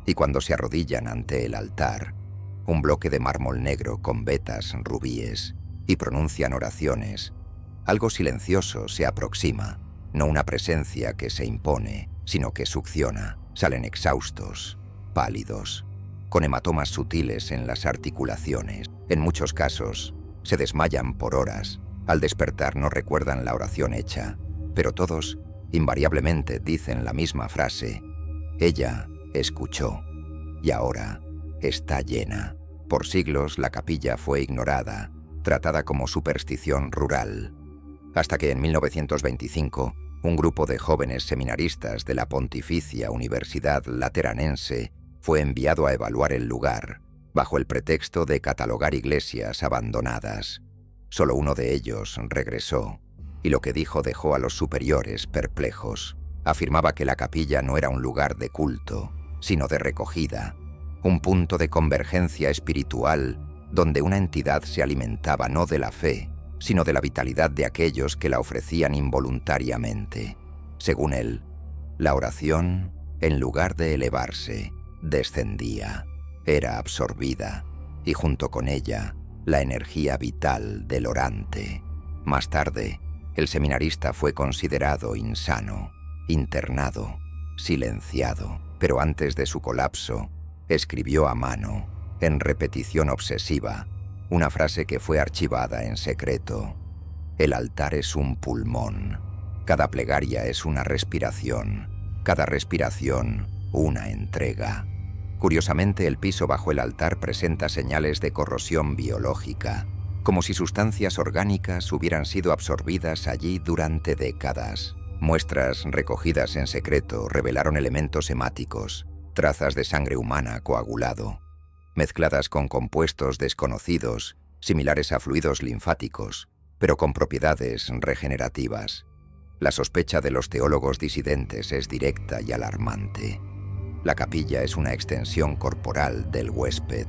[SPEAKER 1] Y cuando se arrodillan ante el altar, un bloque de mármol negro con vetas rubíes, y pronuncian oraciones, algo silencioso se aproxima, no una presencia que se impone, sino que succiona. Salen exhaustos, pálidos, con hematomas sutiles en las articulaciones. En muchos casos, se desmayan por horas. Al despertar no recuerdan la oración hecha, pero todos, invariablemente, dicen la misma frase: ella escuchó, y ahora está llena. Por siglos la capilla fue ignorada, tratada como superstición rural, hasta que en 1925, un grupo de jóvenes seminaristas de la Pontificia Universidad Lateranense fue enviado a evaluar el lugar, bajo el pretexto de catalogar iglesias abandonadas. Solo uno de ellos regresó, y lo que dijo dejó a los superiores perplejos. Afirmaba que la capilla no era un lugar de culto, sino de recogida, un punto de convergencia espiritual donde una entidad se alimentaba no de la fe, sino de la vitalidad de aquellos que la ofrecían involuntariamente. Según él, la oración, en lugar de elevarse, descendía, era absorbida, y junto con ella, la energía vital del orante. Más tarde, el seminarista fue considerado insano, internado, silenciado, pero antes de su colapso, escribió a mano, en repetición obsesiva, una frase que fue archivada en secreto: el altar es un pulmón, cada plegaria es una respiración, cada respiración una entrega. Curiosamente, el piso bajo el altar presenta señales de corrosión biológica, como si sustancias orgánicas hubieran sido absorbidas allí durante décadas. Muestras recogidas en secreto revelaron elementos hemáticos, trazas de sangre humana coagulado, mezcladas con compuestos desconocidos, similares a fluidos linfáticos, pero con propiedades regenerativas. La sospecha de los teólogos disidentes es directa y alarmante. La capilla es una extensión corporal del huésped,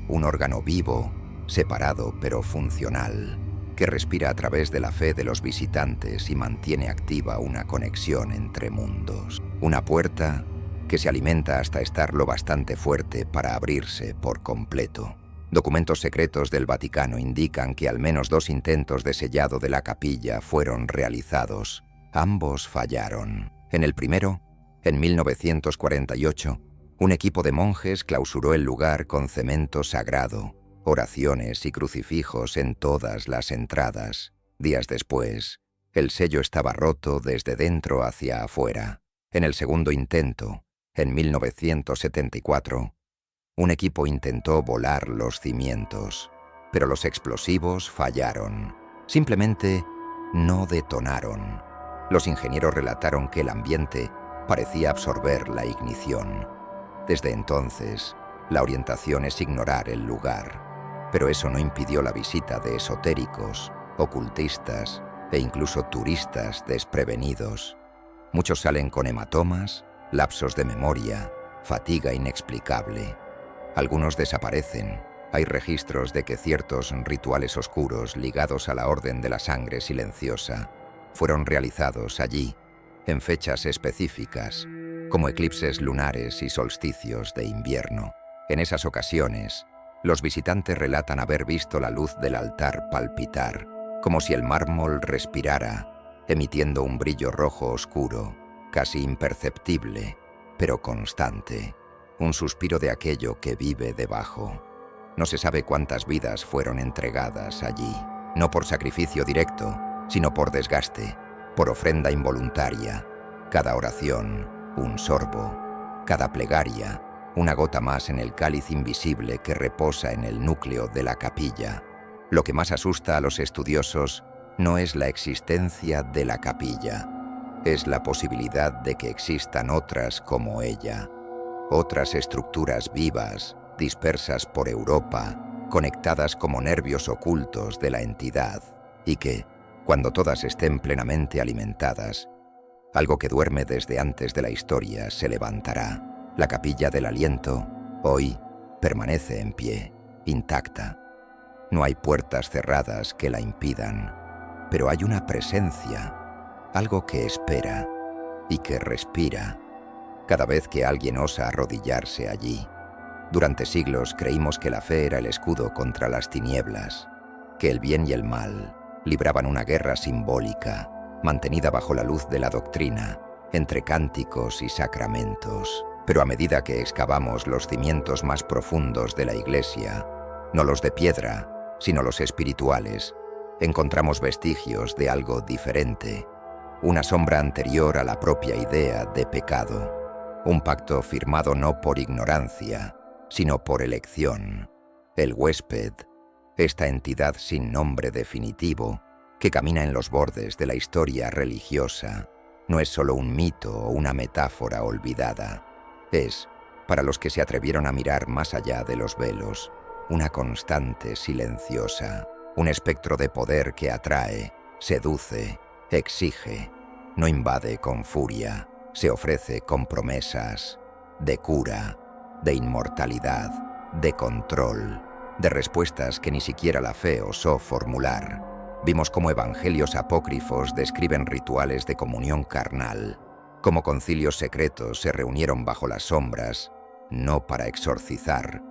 [SPEAKER 1] un órgano vivo, separado pero funcional, que respira a través de la fe de los visitantes y mantiene activa una conexión entre mundos. Una puerta que se alimenta hasta estar lo bastante fuerte para abrirse por completo. Documentos secretos del Vaticano indican que al menos 2 intentos de sellado de la capilla fueron realizados. Ambos fallaron. En el primero, en 1948, un equipo de monjes clausuró el lugar con cemento sagrado, oraciones y crucifijos en todas las entradas. Días después, el sello estaba roto desde dentro hacia afuera. En el segundo intento, en 1974, un equipo intentó volar los cimientos, pero los explosivos fallaron. Simplemente no detonaron. Los ingenieros relataron que el ambiente parecía absorber la ignición. Desde entonces, la orientación es ignorar el lugar, pero eso no impidió la visita de esotéricos, ocultistas e incluso turistas desprevenidos. Muchos salen con hematomas, lapsos de memoria, fatiga inexplicable. Algunos desaparecen. Hay registros de que ciertos rituales oscuros ligados a la Orden de la Sangre Silenciosa fueron realizados allí, en fechas específicas, como eclipses lunares y solsticios de invierno. En esas ocasiones, los visitantes relatan haber visto la luz del altar palpitar, como si el mármol respirara, emitiendo un brillo rojo oscuro, casi imperceptible, pero constante, un suspiro de aquello que vive debajo. No se sabe cuántas vidas fueron entregadas allí, no por sacrificio directo, sino por desgaste, por ofrenda involuntaria. Cada oración, un sorbo, cada plegaria, una gota más en el cáliz invisible que reposa en el núcleo de la capilla. Lo que más asusta a los estudiosos no es la existencia de la capilla, es la posibilidad de que existan otras como ella, otras estructuras vivas, dispersas por Europa, conectadas como nervios ocultos de la entidad, y que, Cuando todas estén plenamente alimentadas, algo que duerme desde antes de la historia se levantará. La capilla del aliento, hoy, permanece en pie, intacta. No hay puertas cerradas que la impidan, pero hay una presencia, algo que espera y que respira cada vez que alguien osa arrodillarse allí. Durante siglos creímos que la fe era el escudo contra las tinieblas, que el bien y el mal libraban una guerra simbólica, mantenida bajo la luz de la doctrina, entre cánticos y sacramentos. Pero a medida que excavamos los cimientos más profundos de la Iglesia, no los de piedra, sino los espirituales, encontramos vestigios de algo diferente, una sombra anterior a la propia idea de pecado, un pacto firmado no por ignorancia, sino por elección. El huésped, esta entidad sin nombre definitivo, que camina en los bordes de la historia religiosa, no es solo un mito o una metáfora olvidada. Es, para los que se atrevieron a mirar más allá de los velos, una constante silenciosa, un espectro de poder que atrae, seduce, exige, no invade con furia, se ofrece con promesas de cura, de inmortalidad, de control, de respuestas que ni siquiera la fe osó formular. Vimos cómo evangelios apócrifos describen rituales de comunión carnal, cómo concilios secretos se reunieron bajo las sombras, no para exorcizar,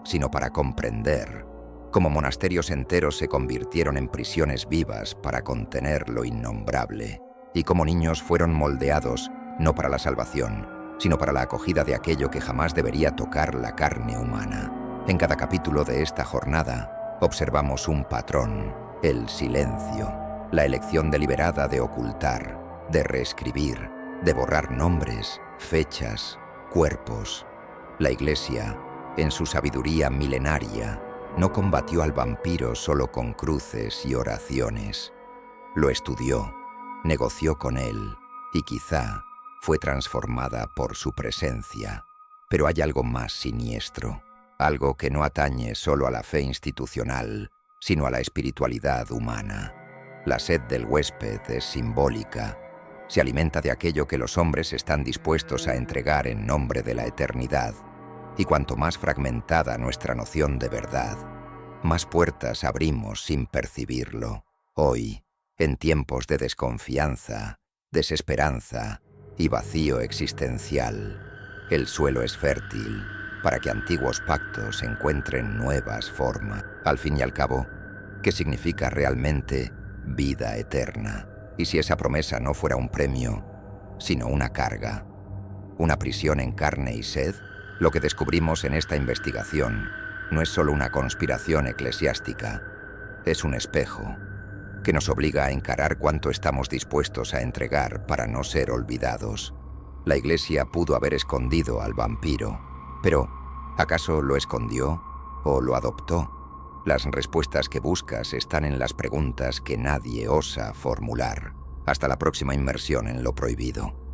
[SPEAKER 1] sino para comprender, cómo monasterios enteros se convirtieron en prisiones vivas para contener lo innombrable, y cómo niños fueron moldeados no para la salvación, sino para la acogida de aquello que jamás debería tocar la carne humana. En cada capítulo de esta jornada observamos un patrón, el silencio, la elección deliberada de ocultar, de reescribir, de borrar nombres, fechas, cuerpos. La Iglesia, en su sabiduría milenaria, no combatió al vampiro solo con cruces y oraciones. Lo estudió, negoció con él y quizá fue transformada por su presencia. Pero hay algo más siniestro, algo que no atañe solo a la fe institucional, sino a la espiritualidad humana. La sed del huésped es simbólica. Se alimenta de aquello que los hombres están dispuestos a entregar en nombre de la eternidad. Y cuanto más fragmentada nuestra noción de verdad, más puertas abrimos sin percibirlo. Hoy, en tiempos de desconfianza, desesperanza y vacío existencial, el suelo es fértil para que antiguos pactos encuentren nuevas formas. Al fin y al cabo, ¿qué significa realmente vida eterna? Y si esa promesa no fuera un premio, sino una carga, una prisión en carne y sed, lo que descubrimos en esta investigación no es solo una conspiración eclesiástica, es un espejo que nos obliga a encarar cuánto estamos dispuestos a entregar para no ser olvidados. La Iglesia pudo haber escondido al vampiro, pero ¿acaso lo escondió o lo adoptó? Las respuestas que buscas están en las preguntas que nadie osa formular. Hasta la próxima inmersión en lo prohibido.